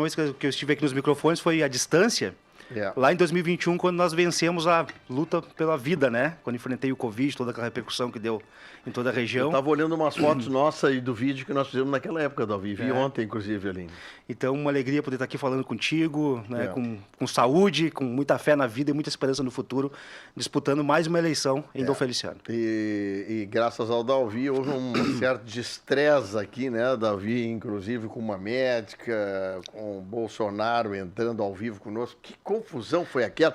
última vez que eu estive aqui nos microfones foi à distância. Lá em 2021, quando nós vencemos a luta pela vida, né? Quando enfrentei o Covid, toda aquela repercussão que deu em toda a região. Eu estava olhando umas fotos nossas e do vídeo que nós fizemos naquela época, Dalvi. Vi ontem, inclusive, Aline. Então, uma alegria poder estar aqui falando contigo, né? Com saúde, com muita fé na vida e muita esperança no futuro, disputando mais uma eleição em Dom Feliciano. E graças ao Dalvi, houve um certo de estresse aqui, né, Dalvi, inclusive com uma médica, com o Bolsonaro entrando ao vivo conosco. Que confusão foi aquela?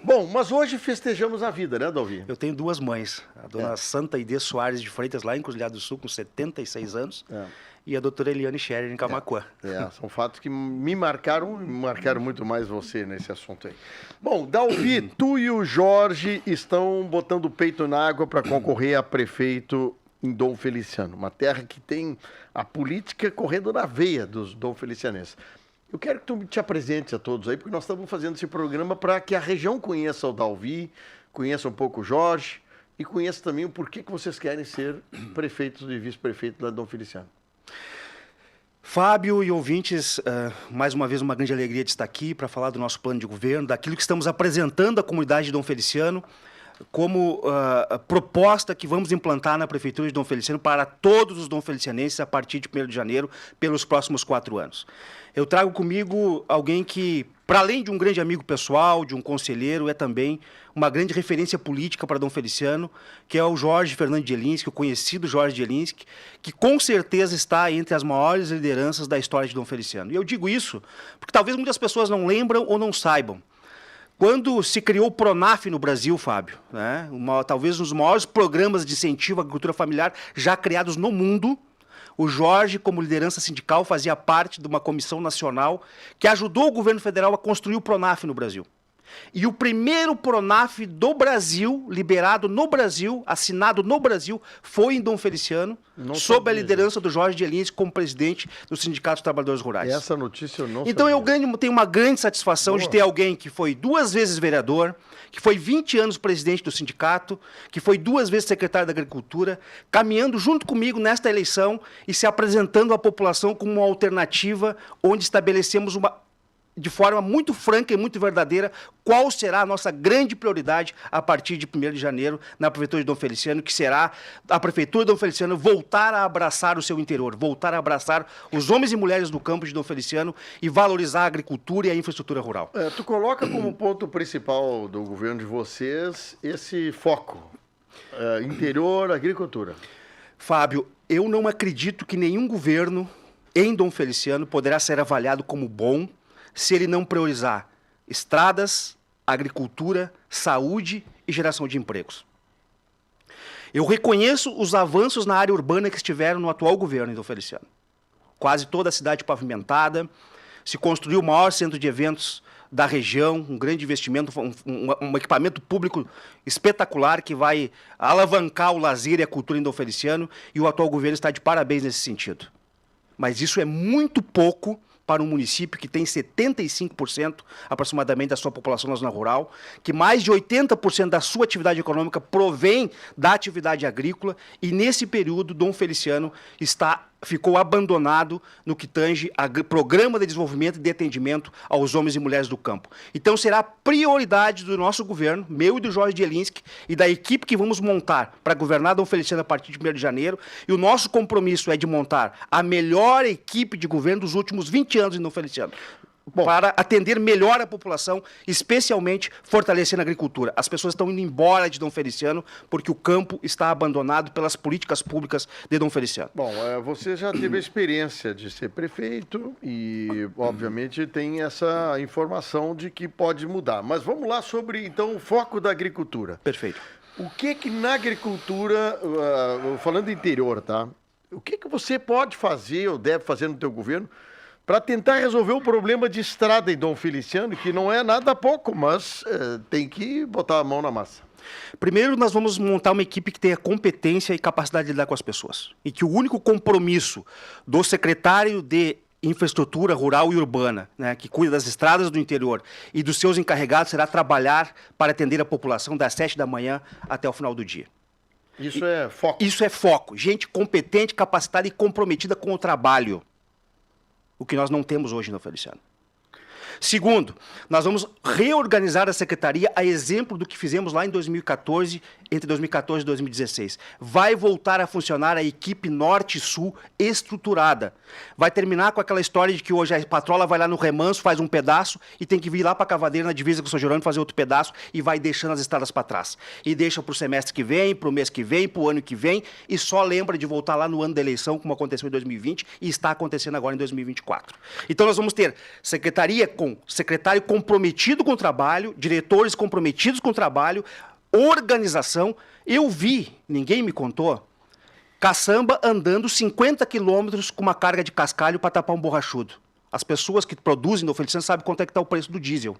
Bom, mas hoje festejamos a vida, né, Dalvi? Eu tenho duas mães, a dona Santa Idê Soares de Freitas, lá em Encruzilhada do Sul, com 76 anos, e a doutora Eliane Scherer, em Camaquã. São fatos que me marcaram muito mais você nesse assunto aí. Bom, Dalvi, tu e o Jorge estão botando o peito na água para concorrer a prefeito em Dom Feliciano, uma terra que tem a política correndo na veia dos dom felicianenses. Eu quero que tu te apresente a todos aí, porque nós estamos fazendo esse programa para que a região conheça o Dalvi, conheça um pouco o Jorge e conheça também o porquê que vocês querem ser prefeitos e vice-prefeito da Dom Feliciano. Fábio e ouvintes, mais uma vez uma grande alegria de estar aqui para falar do nosso plano de governo, daquilo que estamos apresentando à comunidade de Dom Feliciano, como proposta que vamos implantar na Prefeitura de Dom Feliciano para todos os dom felicianenses a partir de 1º de janeiro, pelos próximos 4 anos. Eu trago comigo alguém que, para além de um grande amigo pessoal, de um conselheiro, é também uma grande referência política para Dom Feliciano, que é o Jorge Fernando de Jelinski, o conhecido Jorge de Jelinski, que com certeza está entre as maiores lideranças da história de Dom Feliciano. E eu digo isso porque talvez muitas pessoas não lembram ou não saibam. Quando se criou o Pronaf no Brasil, Fábio, né, talvez um dos maiores programas de incentivo à agricultura familiar já criados no mundo, o Jorge, como liderança sindical, fazia parte de uma comissão nacional que ajudou o governo federal a construir o Pronaf no Brasil. E o primeiro Pronaf do Brasil, liberado no Brasil, assinado no Brasil, foi em Dom Feliciano, sob a liderança do Jorge de Jelinski como presidente do Sindicato dos Trabalhadores Rurais. Essa notícia eu não Então sabia. eu tenho uma grande satisfação de ter alguém que foi 2 vezes vereador, que foi 20 anos presidente do sindicato, que foi 2 vezes secretário da Agricultura, caminhando junto comigo nesta eleição e se apresentando à população como uma alternativa onde estabelecemos de forma muito franca e muito verdadeira, qual será a nossa grande prioridade a partir de 1º de janeiro na Prefeitura de Dom Feliciano, que será a Prefeitura de Dom Feliciano voltar a abraçar o seu interior, voltar a abraçar os homens e mulheres do campo de Dom Feliciano e valorizar a agricultura e a infraestrutura rural. Tu coloca como ponto principal do governo de vocês esse foco, interior, agricultura. Fábio, eu não acredito que nenhum governo em Dom Feliciano poderá ser avaliado como bom se ele não priorizar estradas, agricultura, saúde e geração de empregos. Eu reconheço os avanços na área urbana que estiveram no atual governo em Dom Feliciano. Quase toda a cidade pavimentada, se construiu o maior centro de eventos da região, um grande investimento, um equipamento público espetacular que vai alavancar o lazer e a cultura em Dom Feliciano, e o atual governo está de parabéns nesse sentido. Mas isso é muito pouco para um município que tem 75% aproximadamente da sua população na zona rural, que mais de 80% da sua atividade econômica provém da atividade agrícola, e nesse período Dom Feliciano ficou abandonado no que tange a programa de desenvolvimento e de atendimento aos homens e mulheres do campo. Então será prioridade do nosso governo, meu e do Jorge de Jelinski, e da equipe que vamos montar para governar Dom Feliciano a partir de 1º de janeiro, e o nosso compromisso é de montar a melhor equipe de governo dos últimos 20 anos em Dom Feliciano. Para atender melhor a população, especialmente fortalecendo a agricultura. As pessoas estão indo embora de Dom Feliciano porque o campo está abandonado pelas políticas públicas de Dom Feliciano. Bom, você já teve a experiência de ser prefeito e, obviamente, tem essa informação de que pode mudar. Mas vamos lá sobre, então, o foco da agricultura. Perfeito. O que na agricultura, falando interior, tá? O que você pode fazer ou deve fazer no teu governo para tentar resolver o problema de estrada em Dom Feliciano, que não é nada pouco, mas tem que botar a mão na massa? Primeiro, nós vamos montar uma equipe que tenha competência e capacidade de lidar com as pessoas. E que o único compromisso do secretário de Infraestrutura Rural e Urbana, né, que cuida das estradas do interior, e dos seus encarregados, será trabalhar para atender a população das 7 da manhã até o final do dia. Isso é foco? Isso é foco. Gente competente, capacitada e comprometida com o trabalho. o que nós não temos hoje no Feliciano. Segundo, nós vamos reorganizar a secretaria a exemplo do que fizemos lá em 2014, entre 2014 e 2016. Vai voltar a funcionar a equipe Norte-Sul estruturada. Vai terminar com aquela história de que hoje a patrola vai lá no Remanso, faz um pedaço e tem que vir lá para a Cavadeira, na divisa com o São Jerônimo, fazer outro pedaço e vai deixando as estradas para trás. E deixa para o semestre que vem, para o mês que vem, para o ano que vem e só lembra de voltar lá no ano da eleição, como aconteceu em 2020 e está acontecendo agora em 2024. Então nós vamos ter secretaria com secretário comprometido com o trabalho, diretores comprometidos com o trabalho, organização. Eu vi, ninguém me contou, caçamba andando 50 quilômetros com uma carga de cascalho para tapar um borrachudo. As pessoas que produzem no Feliciano sabem quanto é que está o preço do diesel.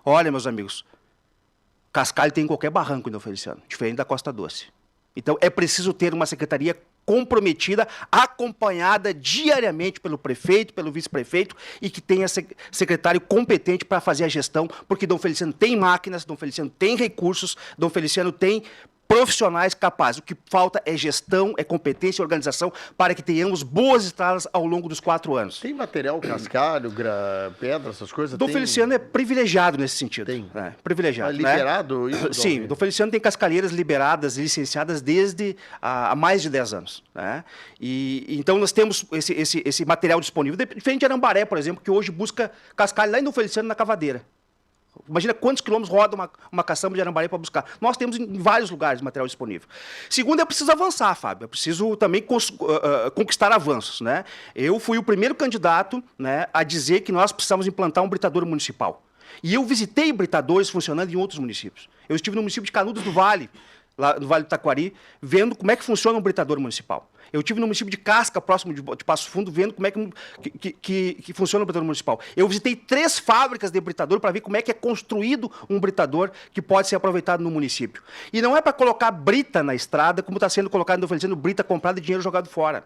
Olha, meus amigos, cascalho tem em qualquer barranco no Feliciano, diferente da Costa Doce. Então é preciso ter uma secretaria comprometida, acompanhada diariamente pelo prefeito, pelo vice-prefeito e que tenha secretário competente para fazer a gestão, porque Dom Feliciano tem máquinas, Dom Feliciano tem recursos, Dom Feliciano tem profissionais capazes. O que falta é gestão, é competência e organização para que tenhamos boas estradas ao longo dos 4 anos. Tem material, cascalho, pedra, essas coisas? Dom Feliciano é privilegiado nesse sentido. Tem. Privilegiado. É liberado isso? Sim, Dom Feliciano tem cascalheiras liberadas, licenciadas desde há mais de 10 anos. Né? E então nós temos esse material disponível. Diferente de Arambaré, por exemplo, que hoje busca cascalho lá em Dom Feliciano, na Cavadeira. Imagina quantos quilômetros roda uma caçamba de Arambaré para buscar. Nós temos em vários lugares material disponível. Segundo, é preciso avançar, Fábio. É preciso também conquistar avanços. Né? Eu fui o primeiro candidato, né, a dizer que nós precisamos implantar um britador municipal. E eu visitei britadores funcionando em outros municípios. Eu estive no município de Canudos do Vale, lá no Vale do Taquari, vendo como é que funciona um britador municipal. Eu estive no município de Casca, próximo de Passo Fundo, vendo como é que funciona o britador municipal. Eu visitei 3 fábricas de britador para ver como é que é construído um britador que pode ser aproveitado no município. E não é para colocar brita na estrada, como está sendo colocado no oferecendo brita comprada e dinheiro jogado fora.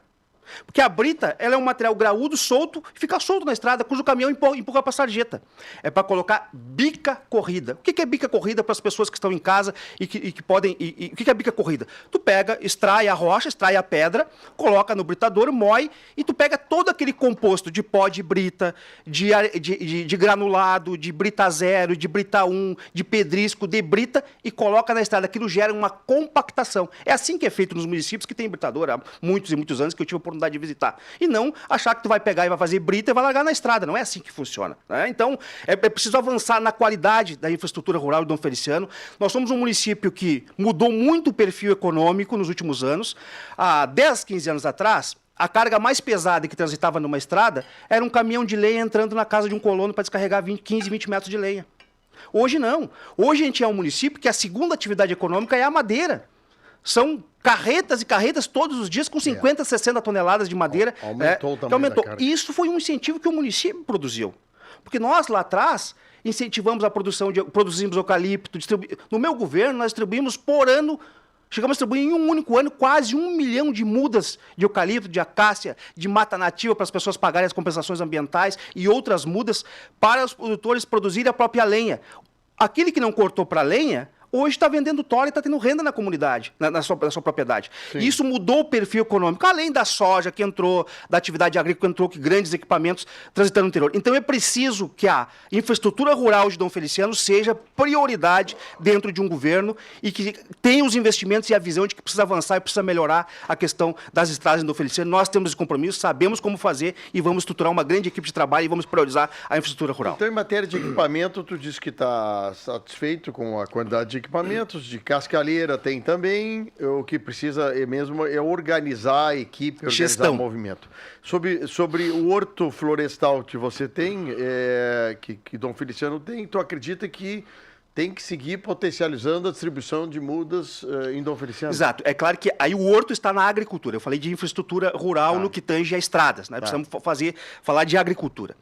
Porque a brita, ela é um material graúdo, solto, e fica solto na estrada, cujo caminhão empurra para a sarjeta. É para colocar bica corrida. O que é bica corrida para as pessoas que estão em casa e que podem... o que é bica corrida? Tu pega, extrai a rocha, extrai a pedra, coloca no britador, moe, e tu pega todo aquele composto de pó de brita, de granulado, de brita 0, de brita 1, de pedrisco, de brita, e coloca na estrada. Aquilo gera uma compactação. É assim que é feito nos municípios que tem britador há muitos e muitos anos, que eu tive a oportunidade de visitar. E não achar que tu vai pegar e vai fazer brita e vai largar na estrada. Não é assim que funciona. Né? Então, é preciso avançar na qualidade da infraestrutura rural de Dom Feliciano. Nós somos um município que mudou muito o perfil econômico nos últimos anos. Há 10, 15 anos atrás, a carga mais pesada que transitava numa estrada era um caminhão de lenha entrando na casa de um colono para descarregar 15, 20 metros de lenha. Hoje não. Hoje a gente é um município que a segunda atividade econômica é a madeira. São carretas e carretas todos os dias com 50, 60 toneladas de madeira. Aumentou o tamanho da carga. E isso foi um incentivo que o município produziu. Porque nós, lá atrás, incentivamos a produção, produzimos eucalipto. No meu governo, nós distribuímos por ano, chegamos a distribuir em um único ano quase 1 milhão de mudas de eucalipto, de acácia, de mata nativa para as pessoas pagarem as compensações ambientais e outras mudas para os produtores produzirem a própria lenha. Aquele que não cortou para lenha, hoje está vendendo toro e está tendo renda na comunidade, na sua propriedade. Sim. Isso mudou o perfil econômico, além da soja que entrou, da atividade agrícola que entrou, que grandes equipamentos transitando no interior. Então é preciso que a infraestrutura rural de Dom Feliciano seja prioridade dentro de um governo e que tenha os investimentos e a visão de que precisa avançar e precisa melhorar a questão das estradas de Dom Feliciano. Nós temos esse compromisso, sabemos como fazer e vamos estruturar uma grande equipe de trabalho e vamos priorizar a infraestrutura rural. Então, em matéria de equipamento, tu disse que está satisfeito com a quantidade de equipamentos, de cascalheira tem também, o que precisa mesmo é organizar a equipe, organizar gestão. O movimento. Sobre o horto florestal que você tem, que Dom Feliciano tem, tu acredita que tem que seguir potencializando a distribuição de mudas em Dom Feliciano? Exato. É claro que aí o horto está na agricultura. Eu falei de infraestrutura rural no que tange a estradas. Né? Precisamos falar de agricultura.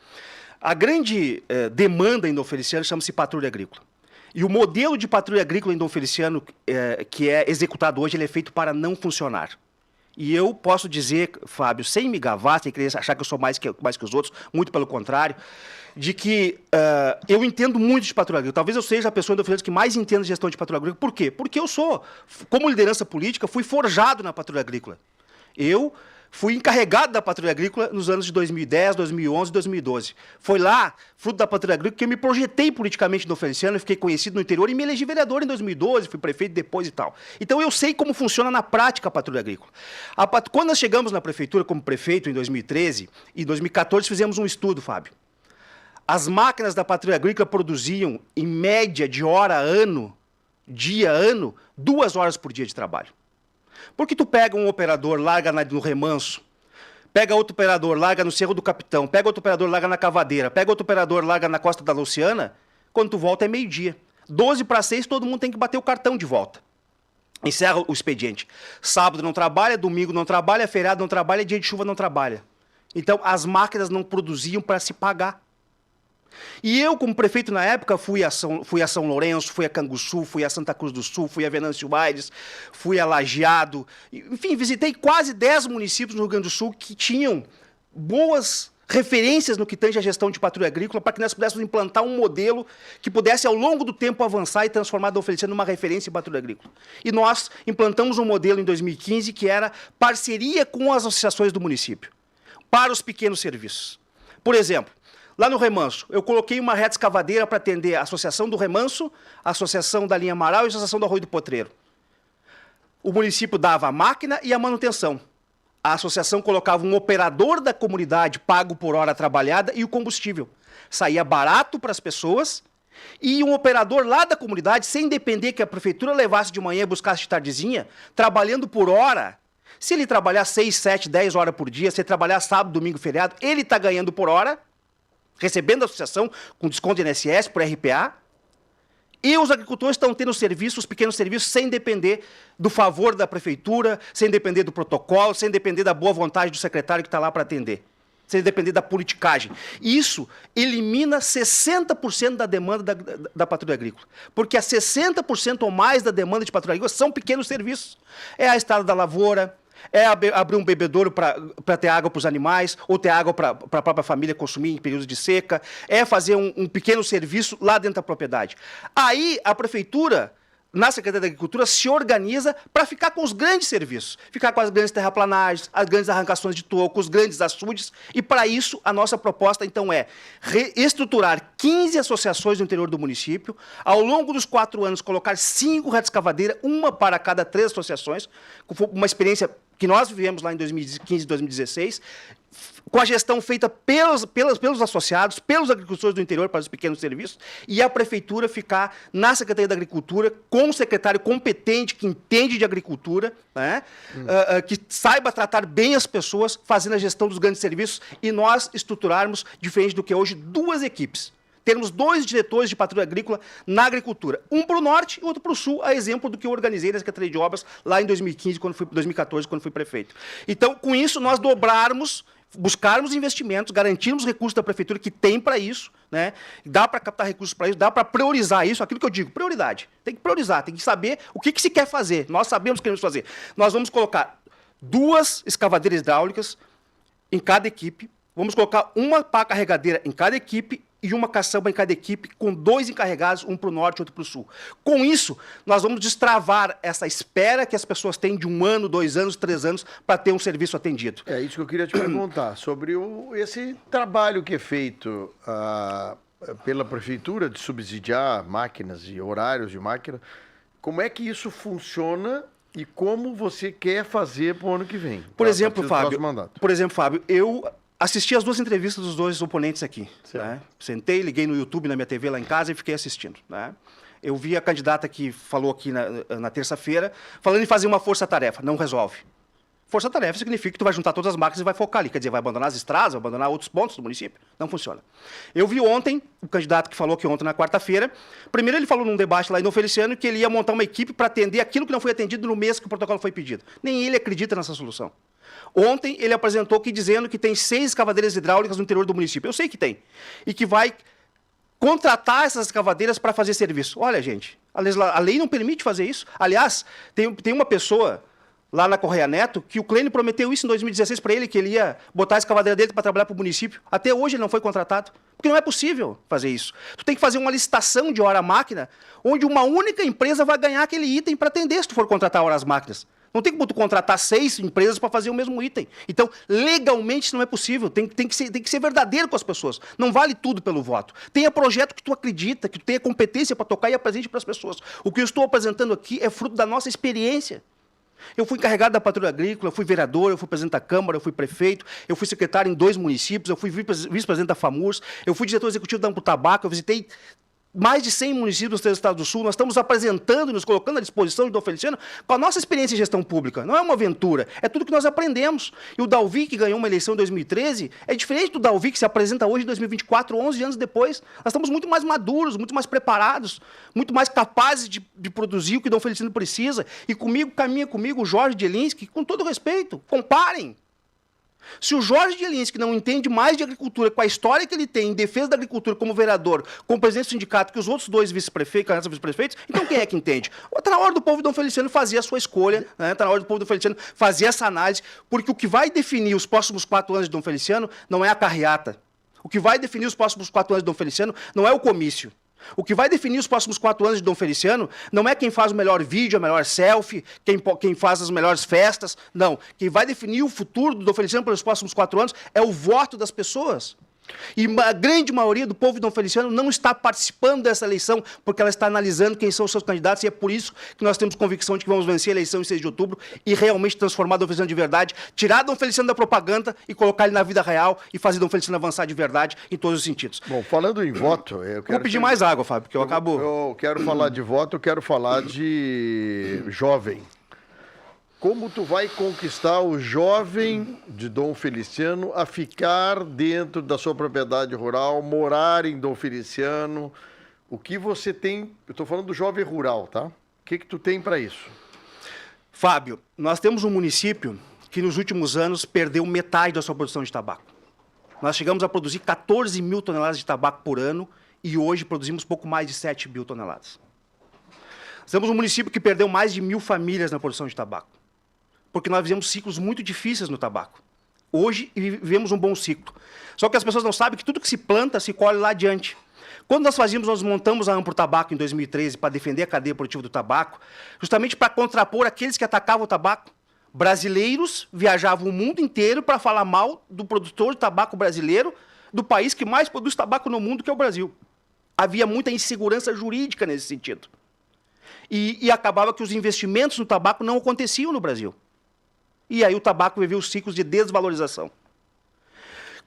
A grande demanda em Dom Feliciano chama-se patrulha agrícola. E o modelo de patrulha agrícola em Dom Feliciano, que é executado hoje, ele é feito para não funcionar. E eu posso dizer, Fábio, sem me gavar, sem querer achar que eu sou mais que os outros, muito pelo contrário, de que eu entendo muito de patrulha agrícola. Talvez eu seja a pessoa em Dom Feliciano que mais entende de gestão de patrulha agrícola. Por quê? Porque eu sou, como liderança política, fui forjado na patrulha agrícola. Eu fui encarregado da Patrulha Agrícola nos anos de 2010, 2011 e 2012. Foi lá, fruto da Patrulha Agrícola, que eu me projetei politicamente no Feliciano, eu fiquei conhecido no interior e me elegi vereador em 2012, fui prefeito depois e tal. Então eu sei como funciona na prática a Patrulha Agrícola. Quando nós chegamos na prefeitura como prefeito em 2013, e em 2014 fizemos um estudo, Fábio. As máquinas da Patrulha Agrícola produziam, em média, de hora a ano, dia a ano, 2 horas por dia de trabalho. Porque tu pega um operador, larga no Remanso, pega outro operador, larga no Cerro do Capitão, pega outro operador, larga na Cavadeira, pega outro operador, larga na Costa da Luciana, quando tu volta é meio-dia. 12 para 6, todo mundo tem que bater o cartão de volta. Encerra o expediente. Sábado não trabalha, domingo não trabalha, feriado não trabalha, dia de chuva não trabalha. Então, as máquinas não produziam para se pagar. E eu, como prefeito na época, fui a São Lourenço, fui a Canguçu, fui a Santa Cruz do Sul, fui a Venâncio Aires, fui a Lajeado. Enfim, visitei quase 10 municípios no Rio Grande do Sul que tinham boas referências no que tange a gestão de patrulha agrícola para que nós pudéssemos implantar um modelo que pudesse, ao longo do tempo, avançar e transformar a Dom Feliciano numa referência em patrulha agrícola. E nós implantamos um modelo em 2015 que era parceria com as associações do município para os pequenos serviços. Por exemplo, lá no Remanso, eu coloquei uma reta escavadeira para atender a Associação do Remanso, a Associação da Linha Amaral e a Associação do Arroio do Potreiro. O município dava a máquina e a manutenção. A associação colocava um operador da comunidade pago por hora trabalhada e o combustível. Saía barato para as pessoas e um operador lá da comunidade, sem depender que a prefeitura levasse de manhã e buscasse de tardezinha, trabalhando por hora. Se ele trabalhar 6, 7, 10 horas por dia, se ele trabalhar sábado, domingo, feriado, ele está ganhando por hora, recebendo a associação com desconto de INSS por RPA, e os agricultores estão tendo serviços, os pequenos serviços, sem depender do favor da prefeitura, sem depender do protocolo, sem depender da boa vontade do secretário que está lá para atender, sem depender da politicagem. Isso elimina 60% da demanda da patrulha agrícola, porque a 60% ou mais da demanda de patrulha agrícola são pequenos serviços. É a estrada da lavoura, é abrir um bebedouro para ter água para os animais, ou ter água para a própria família consumir em períodos de seca, é fazer um pequeno serviço lá dentro da propriedade. Aí a prefeitura, na Secretaria da Agricultura, se organiza para ficar com os grandes serviços, ficar com as grandes terraplanagens, as grandes arrancações de toco, os grandes açudes, e para isso a nossa proposta então é reestruturar 15 associações no interior do município, ao longo dos 4 anos colocar 5 redes escavadeiras, uma para cada 3 associações, uma experiência que nós vivemos lá em 2015 e 2016, com a gestão feita pelos associados, pelos agricultores do interior para os pequenos serviços, e a prefeitura ficar na Secretaria da Agricultura com um secretário competente, que entende de agricultura, né? Que saiba tratar bem as pessoas, fazendo a gestão dos grandes serviços, e nós estruturarmos, diferente do que é hoje, 2 equipes. Termos 2 diretores de patrulha agrícola na agricultura. Um para o norte e outro para o sul, a exemplo do que eu organizei na Secretaria de Obras lá em 2014, quando fui prefeito. Então, com isso, nós buscarmos investimentos, garantirmos recursos da prefeitura que tem para isso, né? Dá para captar recursos para isso, dá para priorizar isso, aquilo que eu digo, prioridade. Tem que priorizar, tem que saber o que se quer fazer. Nós sabemos o que queremos fazer. Nós vamos colocar 2 escavadeiras hidráulicas em cada equipe, vamos colocar uma pá carregadeira em cada equipe e uma caçamba em cada equipe, com 2 encarregados, um para o norte e outro para o sul. Com isso, nós vamos destravar essa espera que as pessoas têm de 1 ano, 2 anos, 3 anos, para ter um serviço atendido. É isso que eu queria te perguntar, sobre esse trabalho que é feito pela prefeitura de subsidiar máquinas e horários de máquina. Como é que isso funciona e como você quer fazer para o ano que vem? Por exemplo, Fábio, eu assisti as 2 entrevistas dos 2 oponentes aqui. Né? Sentei, liguei no YouTube, na minha TV lá em casa e fiquei assistindo. Né? Eu vi a candidata que falou aqui na terça-feira, falando em fazer uma força-tarefa. Não resolve. Força-tarefa significa que tu vai juntar todas as máquinas e vai focar ali. Quer dizer, vai abandonar as estradas, vai abandonar outros pontos do município. Não funciona. Eu vi ontem, o candidato que falou que ontem, na quarta-feira, primeiro ele falou num debate lá em Dom Feliciano que ele ia montar uma equipe para atender aquilo que não foi atendido no mês que o protocolo foi pedido. Nem ele acredita nessa solução. Ontem ele apresentou aqui dizendo que tem 6 escavadeiras hidráulicas no interior do município. Eu sei que tem. E que vai contratar essas escavadeiras para fazer serviço. Olha, gente, a lei não permite fazer isso. Aliás, tem uma pessoa lá na Correia Neto que o Clênio prometeu isso em 2016 para ele, que ele ia botar a escavadeira dele para trabalhar para o município. Até hoje ele não foi contratado. Porque não é possível fazer isso. Tu tem que fazer uma licitação de hora-máquina, onde uma única empresa vai ganhar aquele item para atender se tu for contratar horas-máquinas. Não tem como tu contratar 6 empresas para fazer o mesmo item. Então, legalmente isso não é possível. Tem que ser verdadeiro com as pessoas. Não vale tudo pelo voto. Tenha projeto que tu acredita, que tu tenha competência para tocar e apresente para as pessoas. O que eu estou apresentando aqui é fruto da nossa experiência. Eu fui encarregado da Patrulha Agrícola, eu fui vereador, eu fui presidente da Câmara, eu fui prefeito, eu fui secretário em 2 municípios, eu fui vice-presidente da FAMURS, eu fui diretor executivo da Amputabaco, eu visitei mais de 100 municípios do Estado do Sul. Nós estamos apresentando e nos colocando à disposição de Dom Feliciano com a nossa experiência em gestão pública. Não é uma aventura, é tudo que nós aprendemos. E o Dalvi, que ganhou uma eleição em 2013, é diferente do Dalvi que se apresenta hoje em 2024, 11 anos depois. Nós estamos muito mais maduros, muito mais preparados, muito mais capazes de produzir o que Dom Feliciano precisa. E comigo, caminha comigo o Jorge Jelinski, com todo respeito, comparem. Se o Jorge Jelinski não entende mais de agricultura, com a história que ele tem em defesa da agricultura como vereador, como presidente do sindicato, que os outros 2 vice-prefeitos, então quem é que entende? Está na hora do povo de Dom Feliciano fazer a sua escolha, está na hora do povo de Dom Feliciano fazer essa análise, porque o que vai definir os próximos 4 anos de Dom Feliciano não é a carreata. O que vai definir os próximos 4 anos de Dom Feliciano não é o comício. O que vai definir os próximos 4 anos de Dom Feliciano não é quem faz o melhor vídeo, a melhor selfie, quem faz as melhores festas. Não. Quem vai definir o futuro do Dom Feliciano pelos próximos 4 anos é o voto das pessoas. E a grande maioria do povo de Dom Feliciano não está participando dessa eleição porque ela está analisando quem são os seus candidatos, e é por isso que nós temos convicção de que vamos vencer a eleição em 6 de outubro e realmente transformar Dom Feliciano de verdade, tirar Dom Feliciano da propaganda e colocar ele na vida real e fazer Dom Feliciano avançar de verdade em todos os sentidos. Bom, falando em voto... Vou pedir mais água, Fábio, porque eu acabo... Eu quero falar de voto, eu quero falar de jovem. Como tu vai conquistar o jovem de Dom Feliciano a ficar dentro da sua propriedade rural, morar em Dom Feliciano? O que você tem... Eu estou falando do jovem rural, tá? O que tu tem para isso? Fábio, nós temos um município que nos últimos anos perdeu metade da sua produção de tabaco. Nós chegamos a produzir 14 mil toneladas de tabaco por ano e hoje produzimos pouco mais de 7 mil toneladas. Nós temos um município que perdeu mais de 1.000 famílias na produção de tabaco, porque nós vivemos ciclos muito difíceis no tabaco. Hoje vivemos um bom ciclo. Só que as pessoas não sabem que tudo que se planta se colhe lá adiante. Quando nós montamos a Amputabaco em 2013 para defender a cadeia produtiva do tabaco, justamente para contrapor aqueles que atacavam o tabaco. Brasileiros viajavam o mundo inteiro para falar mal do produtor de tabaco brasileiro, do país que mais produz tabaco no mundo, que é o Brasil. Havia muita insegurança jurídica nesse sentido. E acabava que os investimentos no tabaco não aconteciam no Brasil. E aí o tabaco viveu os ciclos de desvalorização.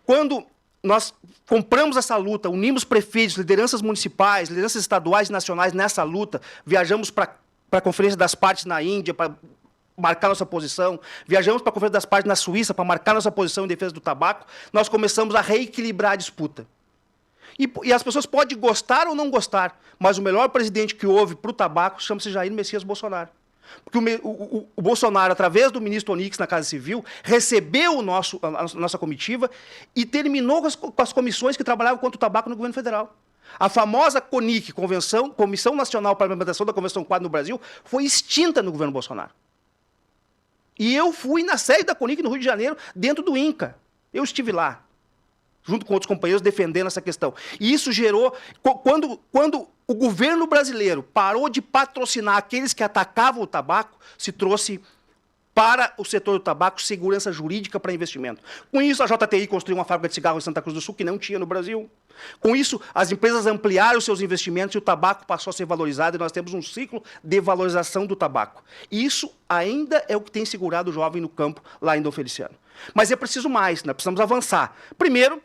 Quando nós compramos essa luta, unimos prefeitos, lideranças municipais, lideranças estaduais e nacionais nessa luta, viajamos para a Conferência das Partes na Índia para marcar nossa posição, viajamos para a Conferência das Partes na Suíça para marcar nossa posição em defesa do tabaco, nós começamos a reequilibrar a disputa. E as pessoas podem gostar ou não gostar, mas o melhor presidente que houve para o tabaco chama-se Jair Messias Bolsonaro. Porque o Bolsonaro, através do ministro Onix na Casa Civil, recebeu a nossa comitiva e terminou com as comissões que trabalhavam contra o tabaco no governo federal. A famosa CONIC, Comissão Nacional para a Implementação da Convenção Quadro no Brasil, foi extinta no governo Bolsonaro. E eu fui na sede da CONIC no Rio de Janeiro, dentro do INCA. Eu estive lá, junto com outros companheiros, defendendo essa questão. E isso gerou... Quando o governo brasileiro parou de patrocinar aqueles que atacavam o tabaco, se trouxe para o setor do tabaco segurança jurídica para investimento. Com isso, a JTI construiu uma fábrica de cigarros em Santa Cruz do Sul, que não tinha no Brasil. Com isso, as empresas ampliaram os seus investimentos e o tabaco passou a ser valorizado, e nós temos um ciclo de valorização do tabaco. E isso ainda é o que tem segurado o jovem no campo, lá em Dom Feliciano. Mas é preciso mais, nós precisamos avançar. Primeiro,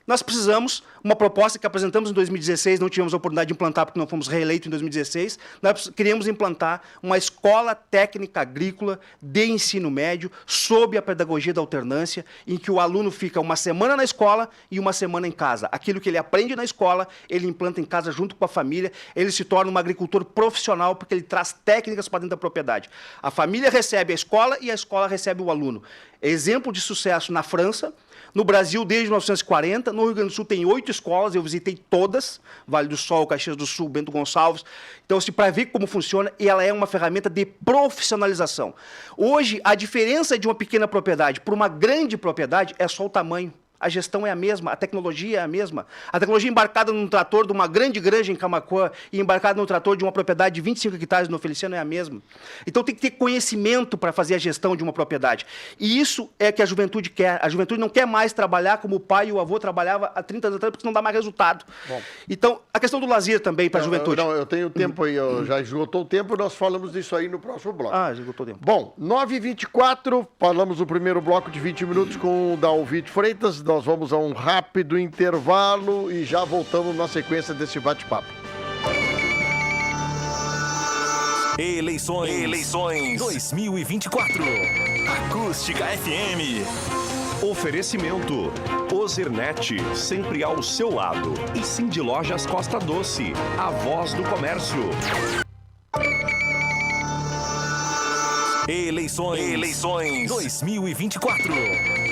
nós precisamos, uma proposta que apresentamos em 2016, não tivemos a oportunidade de implantar porque não fomos reeleitos em 2016, nós queríamos implantar uma escola técnica agrícola de ensino médio sob a pedagogia da alternância, em que o aluno fica uma semana na escola e uma semana em casa. Aquilo que ele aprende na escola, ele implanta em casa junto com a família, ele se torna um agricultor profissional porque ele traz técnicas para dentro da propriedade. A família recebe a escola e a escola recebe o aluno. Exemplo de sucesso na França. No Brasil, desde 1940, no Rio Grande do Sul tem 8 escolas, eu visitei todas, Vale do Sol, Caxias do Sul, Bento Gonçalves. Então, para ver como funciona, e ela é uma ferramenta de profissionalização. Hoje, a diferença de uma pequena propriedade para uma grande propriedade é só o tamanho. A gestão é a mesma, a tecnologia é a mesma. A tecnologia embarcada num trator de uma grande granja em Camaquã e embarcada num trator de uma propriedade de 25 hectares no Feliciano é a mesma. Então tem que ter conhecimento para fazer a gestão de uma propriedade. E isso é que a juventude quer. A juventude não quer mais trabalhar como o pai e o avô trabalhava há 30 anos atrás, porque não dá mais resultado. Bom. Então, a questão do lazer também para a juventude. Não, eu tenho tempo aí, já esgotou o tempo, nós falamos disso aí no próximo bloco. Ah, já esgotou o tempo. Bom, 9h24, falamos o primeiro bloco de 20 minutos com o Dalvito Freitas. Nós vamos a um rápido intervalo e já voltamos na sequência desse bate-papo. Eleições 2024. Acústica FM. Oferecimento. Ozirnet, sempre ao seu lado. E Cindy Lojas Costa Doce, a voz do comércio. Eleições 2024.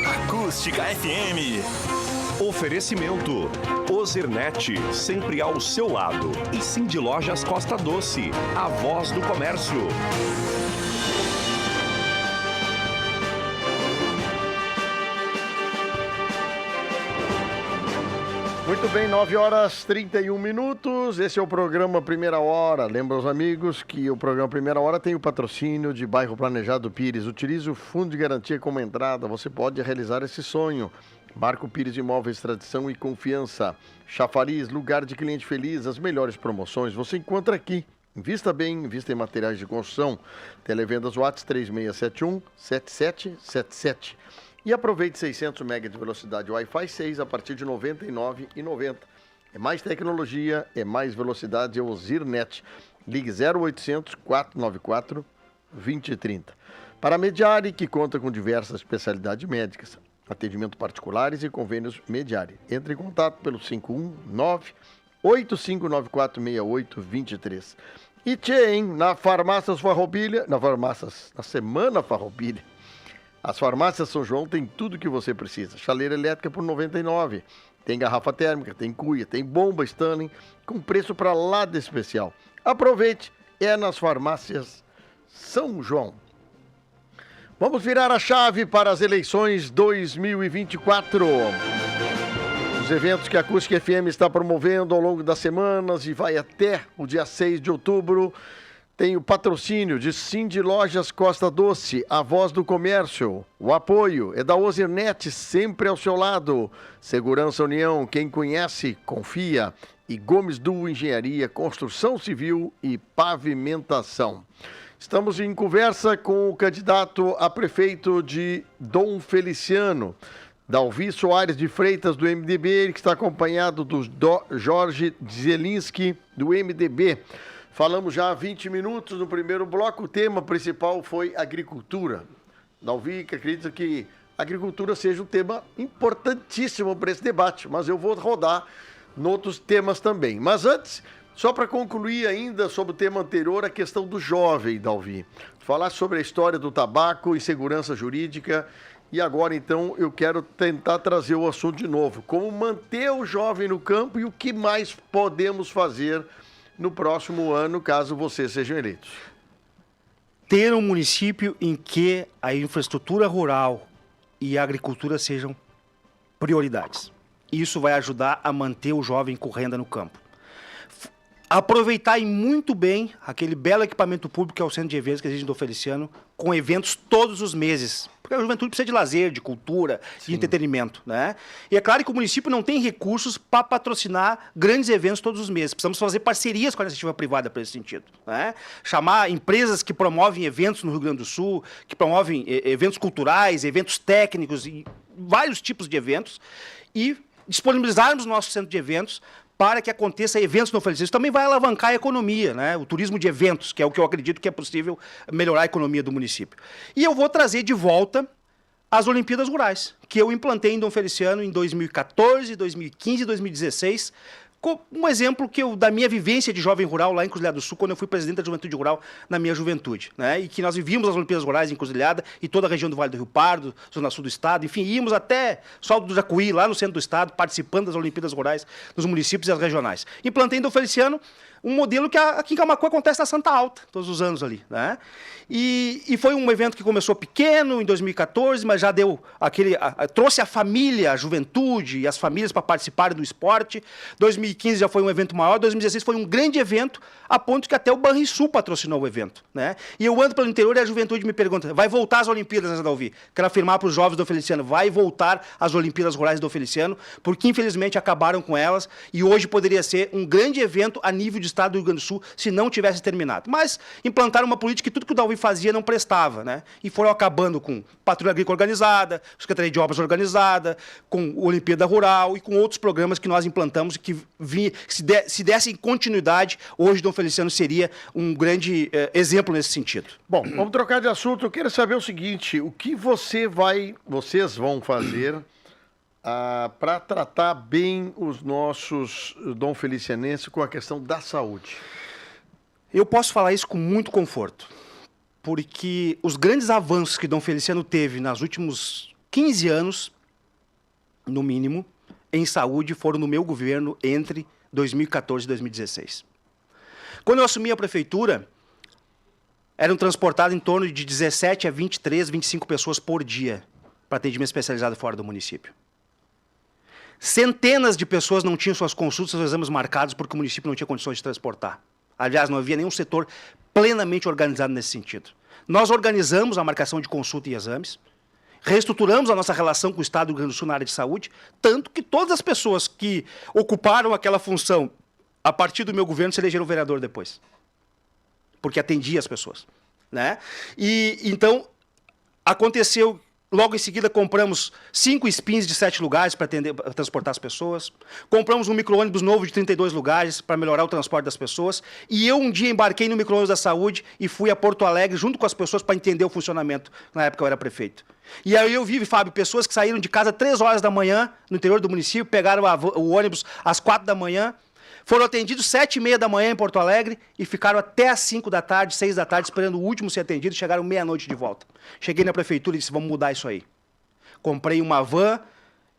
Acústica FM. Oferecimento. Ozirnet, sempre ao seu lado. E Cindy Lojas Costa Doce, a voz do comércio. Muito bem, 9h31. Esse é o programa Primeira Hora. Lembra os amigos que o programa Primeira Hora tem o patrocínio de Bairro Planejado Pires. Utilize o Fundo de Garantia como entrada. Você pode realizar esse sonho. Marco Pires Imóveis, tradição e confiança. Chafariz, lugar de cliente feliz. As melhores promoções você encontra aqui. Invista bem, invista em materiais de construção. Televendas WhatsApp 3671-7777. E aproveite 600 MB de velocidade Wi-Fi 6 a partir de R$ 99,90. É mais tecnologia, é mais velocidade, é o Ozirnet. Ligue 0800 494 2030. Para a Mediari, que conta com diversas especialidades médicas, atendimento particulares e convênios Mediari. Entre em contato pelo 519-8594-6823. E na Farmácias Farroupilha, na Semana Farroupilha, as farmácias São João tem tudo que você precisa. Chaleira elétrica por R$ 99. Tem garrafa térmica, tem cuia, tem bomba Stanley, com preço para lá de especial. Aproveite, é nas farmácias São João. Vamos virar a chave para as eleições 2024. Os eventos que a Acústica FM está promovendo ao longo das semanas e vai até o dia 6 de outubro... Tem o patrocínio de Cindy Lojas Costa Doce, a voz do comércio. O apoio é da Ozirnet, sempre ao seu lado. Segurança União, quem conhece, confia. E Gomes Duo Engenharia, Construção Civil e Pavimentação. Estamos em conversa com o candidato a prefeito de Dom Feliciano, Dalvi Soares de Freitas, do MDB, ele que está acompanhado do Jorge Zielinski, do MDB. Falamos já há 20 minutos no primeiro bloco, o tema principal foi agricultura. Dalvi, que acredita que a agricultura seja um tema importantíssimo para esse debate, mas eu vou rodar em outros temas também. Mas antes, só para concluir ainda sobre o tema anterior, a questão do jovem, Dalvi. Falar sobre a história do tabaco e segurança jurídica. E agora, então, eu quero tentar trazer o assunto de novo. Como manter o jovem no campo e o que mais podemos fazer no próximo ano, caso vocês sejam eleitos? Ter um município em que a infraestrutura rural e a agricultura sejam prioridades. Isso vai ajudar a manter o jovem com renda no campo. Aproveitar muito bem aquele belo equipamento público que é o centro de eventos que existe em Dom Feliciano, com eventos todos os meses. Porque a juventude precisa de lazer, de cultura, de entretenimento, né? E é claro que o município não tem recursos para patrocinar grandes eventos todos os meses. Precisamos fazer parcerias com a iniciativa privada para esse sentido, né? Chamar empresas que promovem eventos no Rio Grande do Sul, que promovem eventos culturais, eventos técnicos, e vários tipos de eventos, e disponibilizarmos o nosso centro de eventos para que aconteça eventos no Feliciano. Isso também vai alavancar a economia, né? O turismo de eventos, que é o que eu acredito que é possível melhorar a economia do município. E eu vou trazer de volta as Olimpíadas Rurais, que eu implantei em Dom Feliciano em 2014, 2015 e 2016, um exemplo da minha vivência de jovem rural lá em Encruzilhada do Sul, quando eu fui presidente da Juventude Rural na minha juventude, né? E que nós vivíamos as Olimpíadas Rurais em Encruzilhada e toda a região do Vale do Rio Pardo, zona sul do estado, enfim, íamos até Salto do Jacuí, lá no centro do estado, participando das Olimpíadas Rurais nos municípios e as regionais. Implantei em Dom Feliciano um modelo que aqui em Camaquã acontece na Santa Alta, todos os anos ali, né? E foi um evento que começou pequeno em 2014, mas já deu trouxe a família, a juventude e as famílias para participarem do esporte. 2015 já foi um evento maior, 2016 foi um grande evento, a ponto que até o Banrisul patrocinou o evento, né? E eu ando pelo interior e a juventude me pergunta, vai voltar às Olimpíadas, né, Dalvi? Quero afirmar para os jovens do Feliciano, vai voltar às Olimpíadas Rurais do Feliciano, porque infelizmente acabaram com elas e hoje poderia ser um grande evento a nível de estado do Rio Grande do Sul se não tivesse terminado. Mas implantaram uma política que tudo que o Dalvi fazia não prestava, né? E foram acabando com Patrulha Agrícola Organizada, Secretaria de Obras Organizada, com Olimpíada Rural e com outros programas que nós implantamos e que se dessem continuidade, hoje Dom Feliciano seria um grande exemplo nesse sentido. Bom, vamos trocar de assunto. Eu quero saber o seguinte, o que vocês vão fazer para tratar bem os nossos Dom Felicianenses com a questão da saúde? Eu posso falar isso com muito conforto, porque os grandes avanços que Dom Feliciano teve nos últimos 15 anos, no mínimo, em saúde, foram no meu governo entre 2014 e 2016. Quando eu assumi a prefeitura, eram transportadas em torno de 17 a 23, 25 pessoas por dia para atendimento especializado fora do município. Centenas de pessoas não tinham suas consultas, seus exames marcados porque o município não tinha condições de transportar. Aliás, não havia nenhum setor plenamente organizado nesse sentido. Nós organizamos a marcação de consulta e exames, reestruturamos a nossa relação com o Estado do Rio Grande do Sul na área de saúde, tanto que todas as pessoas que ocuparam aquela função a partir do meu governo se elegeram vereador depois, porque atendia as pessoas, né? E então aconteceu. Logo em seguida, compramos 5 spins de 7 lugares para transportar as pessoas. Compramos um micro-ônibus novo de 32 lugares para melhorar o transporte das pessoas. E eu um dia embarquei no micro-ônibus da saúde e fui a Porto Alegre junto com as pessoas para entender o funcionamento. Na época eu era prefeito. E aí eu vi, Fábio, pessoas que saíram de casa 3 horas da manhã no interior do município, pegaram o ônibus às 4 da manhã, foram atendidos 7h30 da manhã em Porto Alegre e ficaram até às 5 da tarde, 6 da tarde, esperando o último ser atendido e chegaram meia-noite de volta. Cheguei na prefeitura e disse, vamos mudar isso aí. Comprei uma van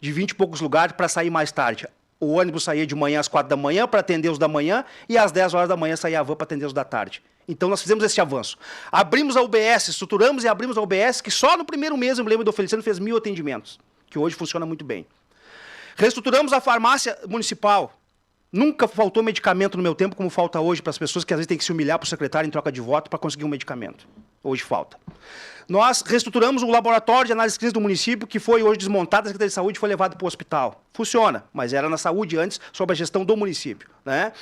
de 20 e poucos lugares para sair mais tarde. O ônibus saía de manhã às 4 da manhã para atender os da manhã e às 10 horas da manhã saía a van para atender os da tarde. Então nós fizemos esse avanço. Abrimos a UBS, estruturamos e abrimos a UBS, que só no primeiro mês, eu me lembro do Feliciano, fez 1.000 atendimentos, que hoje funciona muito bem. Reestruturamos a farmácia municipal. Nunca faltou medicamento no meu tempo, como falta hoje para as pessoas que às vezes têm que se humilhar para o secretário em troca de voto para conseguir um medicamento. Hoje falta. Nós reestruturamos o laboratório de análise clínica do município, que foi hoje desmontado, a Secretaria de Saúde foi levado para o hospital. Funciona, mas era na saúde antes, sob a gestão do município, né?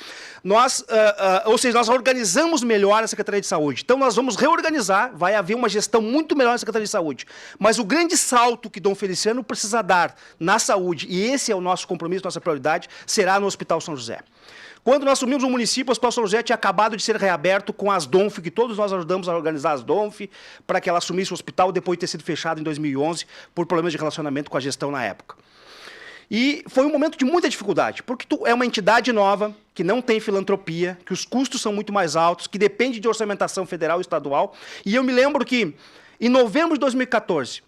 Ou seja, nós organizamos melhor a Secretaria de Saúde. Então nós vamos reorganizar, vai haver uma gestão muito melhor na Secretaria de Saúde. Mas o grande salto que Dom Feliciano precisa dar na saúde, e esse é o nosso compromisso, nossa prioridade, será no Hospital São José. Quando nós assumimos o município, o Hospital São José tinha acabado de ser reaberto com as DONF, que todos nós ajudamos a organizar as DONF, para que ela assumisse o hospital depois de ter sido fechado em 2011 por problemas de relacionamento com a gestão na época. E foi um momento de muita dificuldade, porque é uma entidade nova, que não tem filantropia, que os custos são muito mais altos, que depende de orçamentação federal e estadual. E eu me lembro que, em novembro de 2014,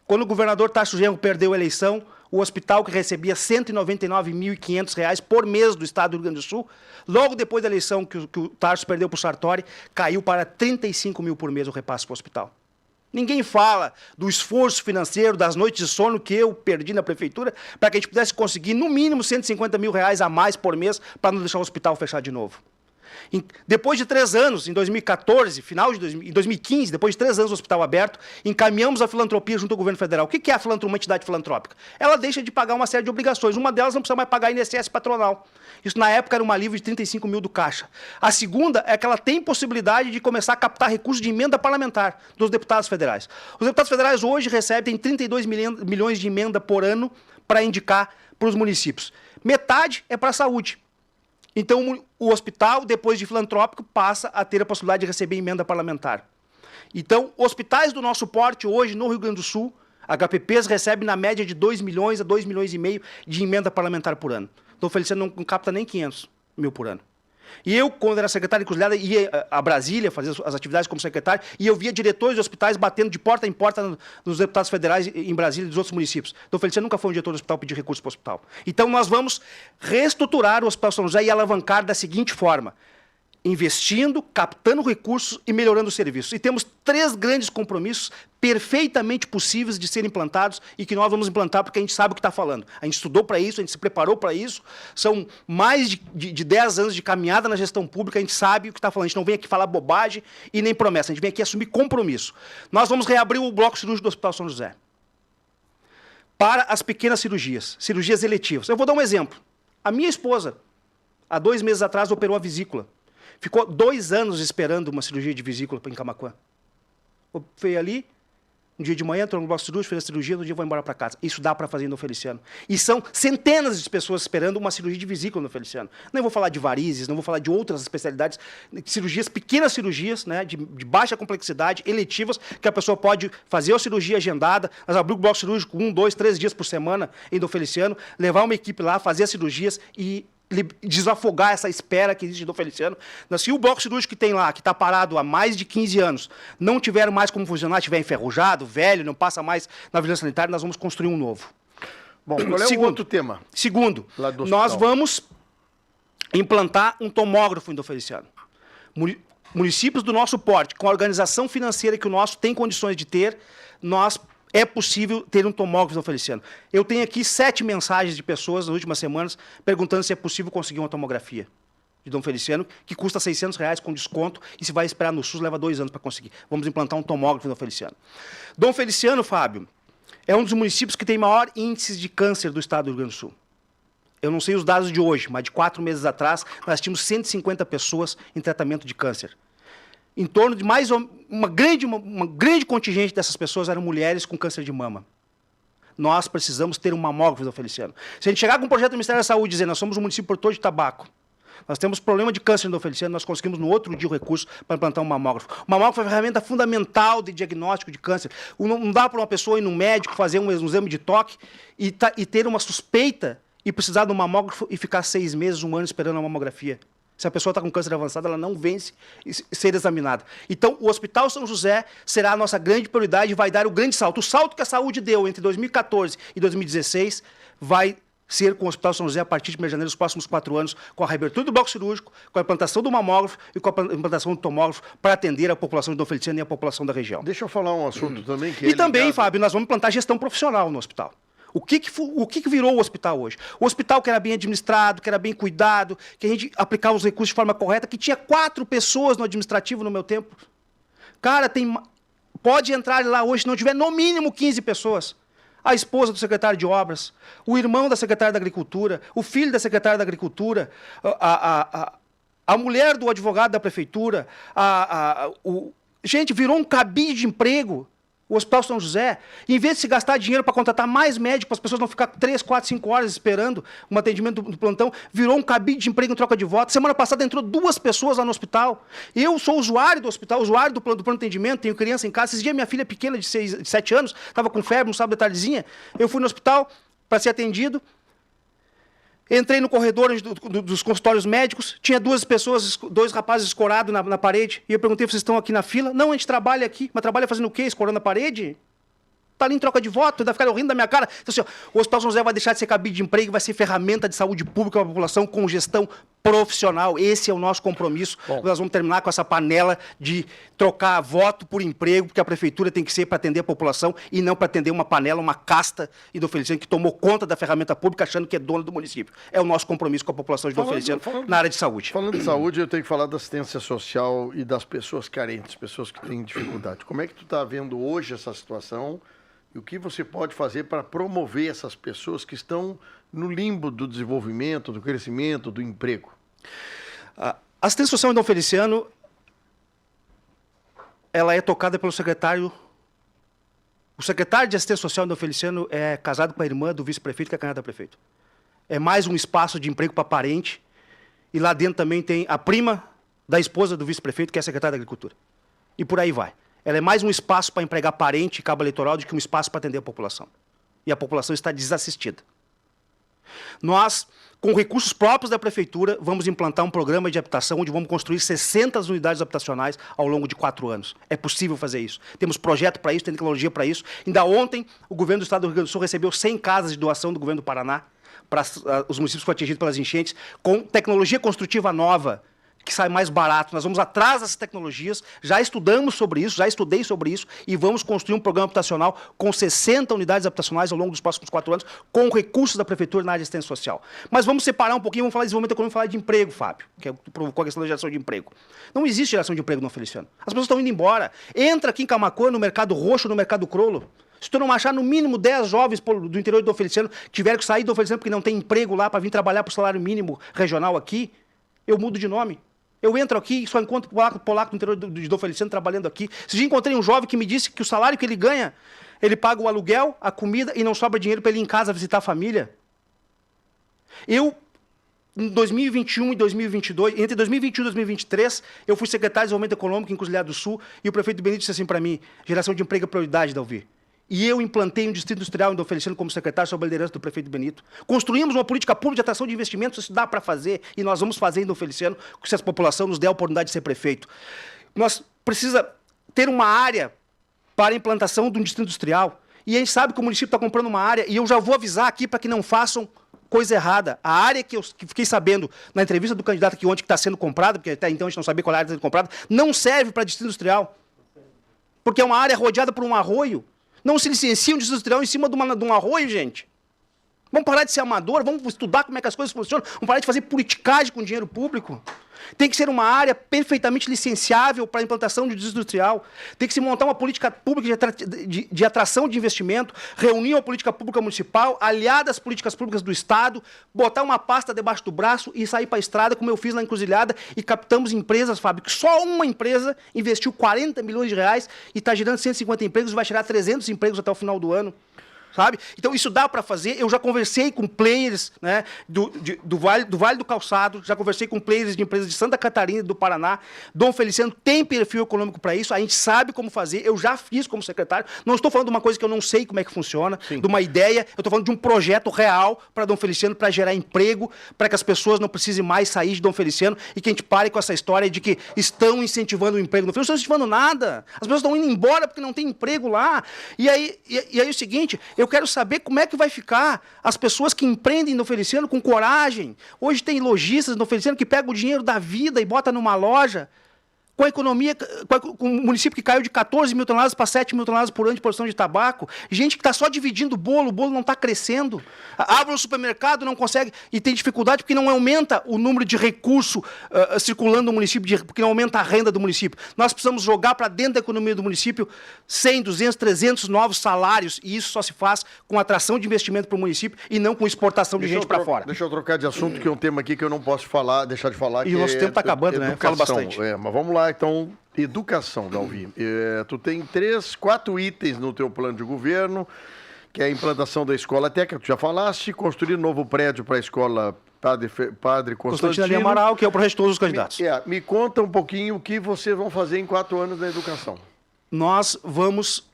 quando o governador Tarso Genro perdeu a eleição, o hospital que recebia R$ 199.500 por mês do estado do Rio Grande do Sul, logo depois da eleição que o Tarso perdeu para o Sartori, caiu para 35 mil por mês o repasse para o hospital. Ninguém fala do esforço financeiro, das noites de sono que eu perdi na prefeitura, para que a gente pudesse conseguir, no mínimo, R$ 150 mil a mais por mês, para não deixar o hospital fechar de novo. Depois de 3 anos, em 2014, em 2015, depois de 3 anos do hospital aberto, encaminhamos a filantropia junto ao governo federal. O que é uma entidade filantrópica? Ela deixa de pagar uma série de obrigações. Uma delas não precisa mais pagar INSS patronal. Isso, na época, era um alívio de 35 mil do Caixa. A segunda é que ela tem possibilidade de começar a captar recursos de emenda parlamentar dos deputados federais. Os deputados federais hoje recebem 32 milhões de emenda por ano para indicar para os municípios. Metade é para a saúde. Então, o hospital, depois de filantrópico, passa a ter a possibilidade de receber emenda parlamentar. Então, hospitais do nosso porte hoje, no Rio Grande do Sul, HPPs recebem na média de 2 milhões a 2 milhões e meio de emenda parlamentar por ano. Então, o Feliciano não capta nem 500 mil por ano. E eu, quando era secretário de Encruzilhada, ia a Brasília fazer as atividades como secretário, e eu via diretores de hospitais batendo de porta em porta nos deputados federais em Brasília e dos outros municípios. Então, o Feliciano nunca foi um diretor do hospital pedir recursos para o hospital. Então, nós vamos reestruturar o Hospital São José e alavancar da seguinte forma: investindo, captando recursos e melhorando o serviço. E temos 3 grandes compromissos perfeitamente possíveis de serem implantados e que nós vamos implantar porque a gente sabe o que está falando. A gente estudou para isso, a gente se preparou para isso. São mais de 10 anos de caminhada na gestão pública, a gente sabe o que está falando. A gente não vem aqui falar bobagem e nem promessa, a gente vem aqui assumir compromisso. Nós vamos reabrir o bloco cirúrgico do Hospital São José para as pequenas cirurgias, cirurgias eletivas. Eu vou dar um exemplo. A minha esposa, há 2 meses atrás, operou a vesícula. Ficou 2 anos esperando uma cirurgia de vesícula em Camaquã. Foi ali, um dia de manhã, entrou no bloco cirúrgico, fez a cirurgia, no dia vou embora para casa. Isso dá para fazer no Feliciano. E são centenas de pessoas esperando uma cirurgia de vesícula no Feliciano. Não vou falar de varizes, não vou falar de outras especialidades, cirurgias, pequenas cirurgias, né, de baixa complexidade, eletivas, que a pessoa pode fazer a cirurgia agendada. Nós abrimos o bloco cirúrgico 1, 2, 3 dias por semana em Dom Feliciano, levar uma equipe lá, fazer as cirurgias e desafogar essa espera que existe do Feliciano. Se o bloco cirúrgico que tem lá, que está parado há mais de 15 anos, não tiver mais como funcionar, estiver enferrujado, velho, não passa mais na vigilância sanitária, nós vamos construir um novo. Bom, qual é o outro tema? Segundo, nós vamos implantar um tomógrafo em Dom Feliciano. Municípios do nosso porte, com a organização financeira que o nosso tem condições de ter, é possível ter um tomógrafo Dom Feliciano. Eu tenho aqui 7 mensagens de pessoas nas últimas semanas perguntando se é possível conseguir uma tomografia de Dom Feliciano, que custa R$600 com desconto, e se vai esperar no SUS, leva 2 anos para conseguir. Vamos implantar um tomógrafo Dom Feliciano. Dom Feliciano, Fábio, é um dos municípios que tem maior índice de câncer do estado do Rio Grande do Sul. Eu não sei os dados de hoje, mas de 4 meses atrás, nós tínhamos 150 pessoas em tratamento de câncer. Em torno de uma grande contingente dessas pessoas eram mulheres com câncer de mama. Nós precisamos ter um mamógrafo Dom Feliciano. Se a gente chegar com um projeto do Ministério da Saúde dizendo nós somos um município produtor de tabaco, nós temos problema de câncer em Dom Feliciano, nós conseguimos no outro dia o recurso para implantar um mamógrafo. O mamógrafo é uma ferramenta fundamental de diagnóstico de câncer. Não dá para uma pessoa ir no médico, fazer um exame de toque e ter uma suspeita e precisar de um mamógrafo e ficar 6 meses, 1 ano esperando a mamografia. Se a pessoa está com câncer avançado, ela não vence ser examinada. Então, o Hospital São José será a nossa grande prioridade e vai dar o grande salto. O salto que a saúde deu entre 2014 e 2016 vai ser com o Hospital São José a partir de 1º de janeiro dos próximos 4 anos, com a reabertura do bloco cirúrgico, com a implantação do mamógrafo e com a implantação do tomógrafo para atender a população de Dom Feliciano e a população da região. Deixa eu falar um assunto também que E também, Fábio, nós vamos implantar gestão profissional no hospital. O que virou o hospital hoje? O hospital que era bem administrado, que era bem cuidado, que a gente aplicava os recursos de forma correta, que tinha 4 pessoas no administrativo no meu tempo. Cara, pode entrar lá hoje se não tiver no mínimo 15 pessoas. A esposa do secretário de Obras, o irmão da secretária da Agricultura, o filho da secretária da Agricultura, a mulher do advogado da prefeitura, gente, virou um cabide de emprego. O Hospital São José, em vez de se gastar dinheiro para contratar mais médicos, para as pessoas não ficar 3, 4, 5 horas esperando um atendimento do plantão, virou um cabide de emprego em troca de voto. Semana passada entrou 2 pessoas lá no hospital. Eu sou usuário do hospital, usuário do plano de atendimento, tenho criança em casa. Esses dias minha filha pequena de 7 anos, estava com febre, no sábado de tardezinha. Eu fui no hospital para ser atendido. Entrei no corredor dos consultórios médicos, tinha 2 pessoas, 2 rapazes escorados na parede, e eu perguntei, vocês estão aqui na fila? Não, a gente trabalha aqui, mas trabalha fazendo o quê? Escorando a parede? Está ali em troca de voto, ainda ficaram rindo da minha cara. Então, assim, ó, o Hospital São José vai deixar de ser cabide de emprego, vai ser ferramenta de saúde pública para a população com gestão profissional. Esse é o nosso compromisso. Bom, nós vamos terminar com essa panela de trocar voto por emprego, porque a prefeitura tem que ser para atender a população e não para atender uma panela, uma casta de Dom Feliciano que tomou conta da ferramenta pública achando que é dono do município. É o nosso compromisso com a população de Dom Feliciano na área de saúde. Falando de saúde, eu tenho que falar da assistência social e das pessoas carentes, pessoas que têm dificuldade. Como é que tu está vendo hoje essa situação? E o que você pode fazer para promover essas pessoas que estão no limbo do desenvolvimento, do crescimento, do emprego? A assistência social em Dom Feliciano, ela é tocada pelo secretário. O secretário de assistência social em Dom Feliciano é casado com a irmã do vice-prefeito, que é a candidato a prefeito. É mais um espaço de emprego para parente. E lá dentro também tem a prima da esposa do vice-prefeito, que é a secretária da Agricultura. E por aí vai. Ela é mais um espaço para empregar parente e cabo eleitoral do que um espaço para atender a população. E a população está desassistida. Nós, com recursos próprios da prefeitura, vamos implantar um programa de habitação onde vamos construir 60 unidades habitacionais ao longo de 4 anos. É possível fazer isso. Temos projeto para isso, tem tecnologia para isso. Ainda ontem, o governo do estado do Rio Grande do Sul recebeu 100 casas de doação do governo do Paraná para os municípios que foram atingidos pelas enchentes, com tecnologia construtiva nova, que sai mais barato. Nós vamos atrás dessas tecnologias, já estudamos sobre isso, já estudei sobre isso, e vamos construir um programa habitacional com 60 unidades habitacionais ao longo dos próximos 4 anos, com recursos da Prefeitura na área de assistência social. Mas vamos separar um pouquinho, vamos falar de desenvolvimento econômico e falar de emprego, Fábio, que é o que provocou a questão da geração de emprego. Não existe geração de emprego no Feliciano. As pessoas estão indo embora. Entra aqui em Camaquã, no Mercado Roxo, no Mercado Crolo. Se tu não achar no mínimo 10 jovens do interior de Dom Feliciano que tiveram que sair de Dom Feliciano porque não tem emprego lá para vir trabalhar por salário mínimo regional aqui, eu mudo de nome. Eu entro aqui e só encontro polaco no interior de Dom Feliciano trabalhando aqui. Esse dia encontrei um jovem que me disse que o salário que ele ganha, ele paga o aluguel, a comida e não sobra dinheiro para ele ir em casa visitar a família. Eu, em 2021 e 2022, entre 2021 e 2023, eu fui secretário de Desenvolvimento Econômico em Encruzilhada do Sul e o prefeito Benito disse assim para mim, geração de emprego é prioridade, Dalvi. E eu implantei um distrito industrial em Dom Feliciano como secretário sob a liderança do prefeito Benito. Construímos uma política pública de atração de investimentos, isso dá para fazer, e nós vamos fazer em Dom Feliciano, se a população nos der a oportunidade de ser prefeito. Nós precisamos ter uma área para a implantação de um distrito industrial. E a gente sabe que o município está comprando uma área, e eu já vou avisar aqui para que não façam coisa errada. A área que fiquei sabendo na entrevista do candidato aqui ontem que está sendo comprada, porque até então a gente não sabia qual área está sendo comprada, não serve para distrito industrial. Porque é uma área rodeada por um arroio. Não se licencia um distrito industrial em cima de um arroio, gente. Vamos parar de ser amador, vamos estudar como é que as coisas funcionam, vamos parar de fazer politicagem com dinheiro público. Tem que ser uma área perfeitamente licenciável para a implantação de distrito industrial. Tem que se montar uma política pública de atração de investimento, reunir uma política pública municipal, aliada às políticas públicas do Estado, botar uma pasta debaixo do braço e sair para a estrada, como eu fiz na Encruzilhada, e captamos empresas, Fábio, que só uma empresa investiu 40 milhões de reais e está gerando 150 empregos, vai tirar 300 empregos até o final do ano. Sabe? Então, isso dá para fazer. Eu já conversei com players, né, do Vale do Calçado, já conversei com players de empresas de Santa Catarina e do Paraná. Dom Feliciano tem perfil econômico para isso, a gente sabe como fazer, eu já fiz como secretário. Não estou falando de uma coisa que eu não sei como é que funciona, de uma ideia, eu estou falando de um projeto real para Dom Feliciano, para gerar emprego, para que as pessoas não precisem mais sair de Dom Feliciano e que a gente pare com essa história de que estão incentivando o emprego. Não estão incentivando nada. As pessoas estão indo embora porque não tem emprego lá. E aí é o seguinte, eu quero saber como é que vai ficar as pessoas que empreendem no Feliciano com coragem. Hoje tem lojistas no Feliciano que pegam o dinheiro da vida e botam numa loja, com a economia, com o município que caiu de 14 mil toneladas para 7 mil toneladas por ano de produção de tabaco, gente que está só dividindo o bolo não está crescendo. Abre um supermercado, não consegue, e tem dificuldade porque não aumenta o número de recurso circulando no município, porque não aumenta a renda do município. Nós precisamos jogar para dentro da economia do município 100, 200, 300 novos salários, e isso só se faz com atração de investimento para o município e não com exportação de gente para fora. Deixa eu trocar de assunto, que é um tema aqui que eu não posso deixar de falar. E o nosso tempo está acabando, né? Falo bastante. Mas vamos lá, então, educação, Dalvi. Tu tem 3, 4 itens no teu plano de governo, que é a implantação da escola técnica, tu já falaste, construir novo prédio para a escola Padre Constantino Ali Amaral, que é o projeto de todos os candidatos. Me conta um pouquinho o que vocês vão fazer em 4 anos na educação. Nós vamos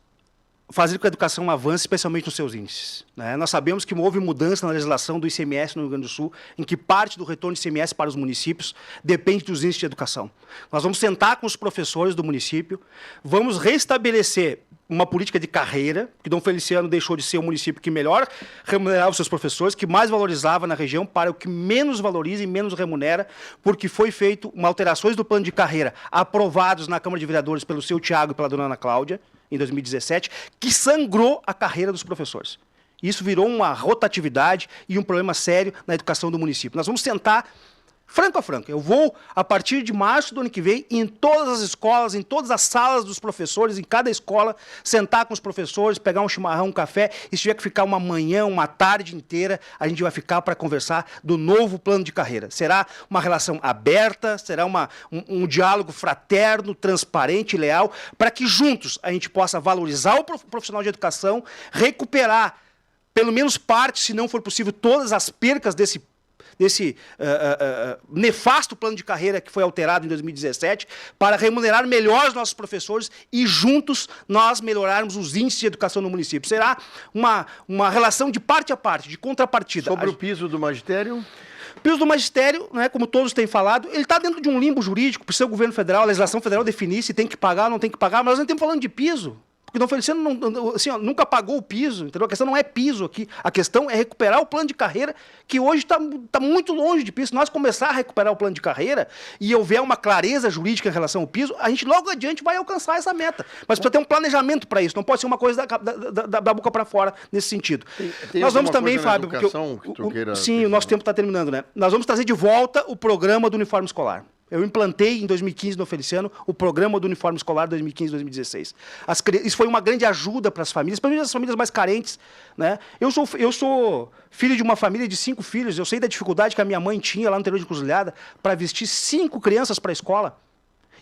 fazer com que a educação avance, especialmente nos seus índices, né? Nós sabemos que houve mudança na legislação do ICMS no Rio Grande do Sul, em que parte do retorno de ICMS para os municípios depende dos índices de educação. Nós vamos sentar com os professores do município, vamos restabelecer uma política de carreira, que Dom Feliciano deixou de ser o município que melhor remunerava os seus professores, que mais valorizava na região, para o que menos valoriza e menos remunera, porque foi feito uma alterações do plano de carreira, aprovados na Câmara de Vereadores pelo seu Tiago e pela dona Ana Cláudia, em 2017, que sangrou a carreira dos professores. Isso virou uma rotatividade e um problema sério na educação do município. Nós vamos sentar franco a franco. Eu vou, a partir de março do ano que vem, em todas as escolas, em todas as salas dos professores, em cada escola, sentar com os professores, pegar um chimarrão, um café, e se tiver que ficar uma manhã, uma tarde inteira, a gente vai ficar para conversar do novo plano de carreira. Será uma relação aberta, será um diálogo fraterno, transparente e leal, para que juntos a gente possa valorizar o profissional de educação, recuperar, pelo menos parte, se não for possível, todas as percas desse nefasto plano de carreira que foi alterado em 2017, para remunerar melhor os nossos professores e juntos nós melhorarmos os índices de educação no município. Será uma relação de parte a parte, de contrapartida. Sobre o piso do magistério? O piso do magistério, né, como todos têm falado, ele está dentro de um limbo jurídico, precisa o governo federal, a legislação federal definir se tem que pagar ou não tem que pagar, mas nós não estamos falando de piso. porque Dom Feliciano assim, ó, nunca pagou o piso, entendeu? A questão não é piso aqui, a questão é recuperar o plano de carreira, que hoje está muito longe de piso. Se nós começar a recuperar o plano de carreira e houver uma clareza jurídica em relação ao piso, a gente logo adiante vai alcançar essa meta. Mas precisa ter um planejamento para isso, não pode ser uma coisa da boca para fora nesse sentido. Nós vamos também, Fábio, sim, o nosso tempo está terminando, né? Nós vamos trazer de volta o programa do uniforme escolar. Eu implantei em 2015, no Feliciano, o programa do uniforme escolar 2015-2016. Isso foi uma grande ajuda para as famílias, principalmente as famílias mais carentes, né? Eu sou filho de uma família de 5 filhos, eu sei da dificuldade que a minha mãe tinha lá no interior de Cruzilhada para vestir 5 crianças para a escola.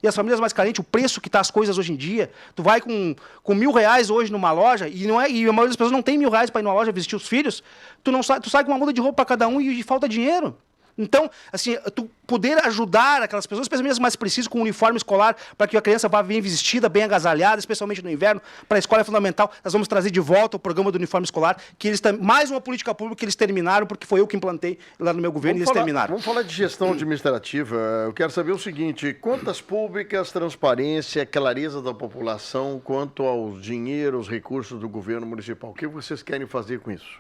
E as famílias mais carentes, o preço que tá as coisas hoje em dia, tu vai com R$1.000 hoje numa loja, e a maioria das pessoas não tem R$1.000 para ir numa loja vestir os filhos, tu sai com uma muda de roupa para cada um e falta dinheiro. Então, assim, tu poder ajudar aquelas pessoas, especialmente as mais precisas, com um uniforme escolar, para que a criança vá bem vestida, bem agasalhada, especialmente no inverno, para a escola é fundamental. Nós vamos trazer de volta o programa do uniforme escolar, que mais uma política pública que eles terminaram, porque foi eu que implantei lá no meu governo, e eles terminaram. Vamos falar de gestão administrativa. Eu quero saber o seguinte: contas públicas, transparência, clareza da população quanto aos dinheiros, recursos do governo municipal. O que vocês querem fazer com isso?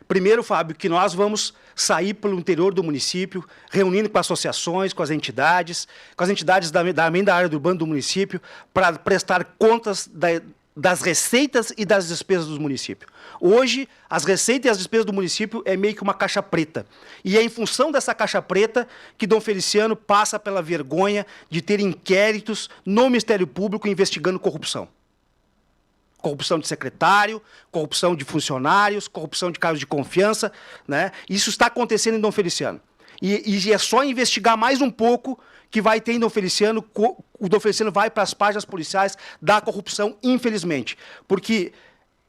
Primeiro, Fábio, que nós vamos sair pelo interior do município, reunindo com associações, com as entidades também da área do urbano do município, para prestar contas das receitas e das despesas do município. Hoje, as receitas e as despesas do município é meio que uma caixa preta. E é em função dessa caixa preta que Dom Feliciano passa pela vergonha de ter inquéritos no Ministério Público investigando corrupção. Corrupção de secretário, corrupção de funcionários, corrupção de cargos de confiança, né? Isso está acontecendo em Dom Feliciano. E é só investigar mais um pouco que vai ter em Dom Feliciano, o Dom Feliciano vai para as páginas policiais da corrupção, infelizmente. Porque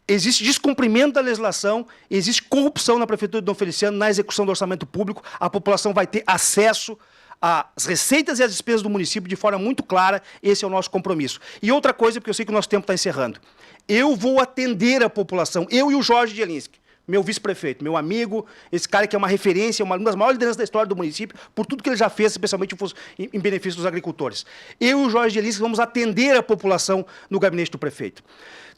existe descumprimento da legislação, existe corrupção na Prefeitura de Dom Feliciano, na execução do orçamento público, a população vai ter acesso às receitas e às despesas do município de forma muito clara. Esse é o nosso compromisso. E outra coisa, porque eu sei que o nosso tempo está encerrando, eu vou atender a população, eu e o Jorge Jelinski, meu vice-prefeito, meu amigo, esse cara que é uma referência, uma das maiores lideranças da história do município, por tudo que ele já fez, especialmente em benefício dos agricultores. Eu e o Jorge Jelinski vamos atender a população no gabinete do prefeito.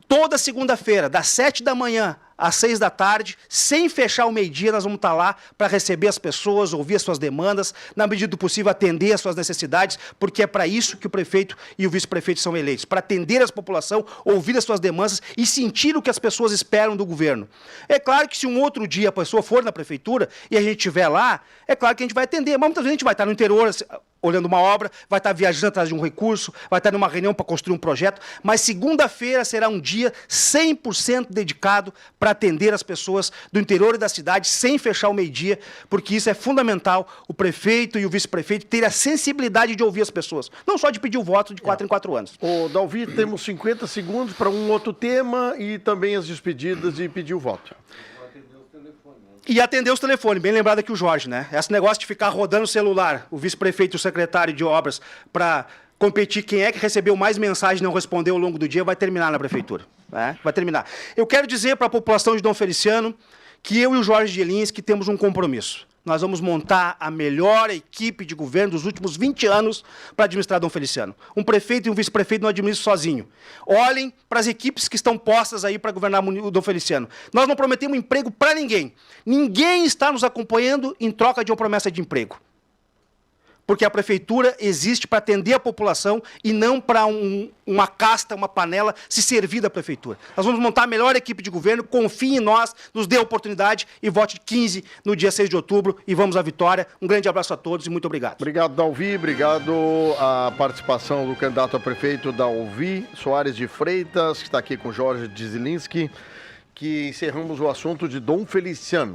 Toda segunda-feira, das 7 da manhã às 6 da tarde, sem fechar o meio-dia, nós vamos estar lá para receber as pessoas, ouvir as suas demandas, na medida do possível atender as suas necessidades, porque é para isso que o prefeito e o vice-prefeito são eleitos, para atender a população, ouvir as suas demandas e sentir o que as pessoas esperam do governo. É claro que se um outro dia a pessoa for na prefeitura e a gente estiver lá, é claro que a gente vai atender, mas muitas vezes a gente vai estar no interior olhando uma obra, vai estar viajando atrás de um recurso, vai estar numa reunião para construir um projeto, mas segunda-feira será um dia 100% dedicado para atender as pessoas do interior e da cidade, sem fechar o meio-dia, porque isso é fundamental, o prefeito e o vice-prefeito terem a sensibilidade de ouvir as pessoas, não só de pedir o voto de 4 em 4 anos. Ô, Dalvi, temos 50 segundos para um outro tema e também as despedidas e pedir o voto. E atender os telefones, bem lembrado aqui o Jorge, né? Esse negócio de ficar rodando o celular, o vice-prefeito e o secretário de obras, para competir quem é que recebeu mais mensagens e não respondeu ao longo do dia, vai terminar na prefeitura. Né? Vai terminar. Eu quero dizer para a população de Dom Feliciano que eu e o Jorge Jelinski temos um compromisso. Nós vamos montar a melhor equipe de governo dos últimos 20 anos para administrar Dom Feliciano. Um prefeito e um vice-prefeito não administram sozinho. Olhem para as equipes que estão postas aí para governar o Dom Feliciano. Nós não prometemos emprego para ninguém. Ninguém está nos acompanhando em troca de uma promessa de emprego. Porque a prefeitura existe para atender a população e não para uma casta, uma panela, se servir da prefeitura. Nós vamos montar a melhor equipe de governo, confie em nós, nos dê a oportunidade e vote 15 no dia 6 de outubro e vamos à vitória. Um grande abraço a todos e muito obrigado. Obrigado, Dalvi. Obrigado à participação do candidato a prefeito, Dalvi Soares de Freitas, que está aqui com Jorge Jelinski, que encerramos o assunto de Dom Feliciano.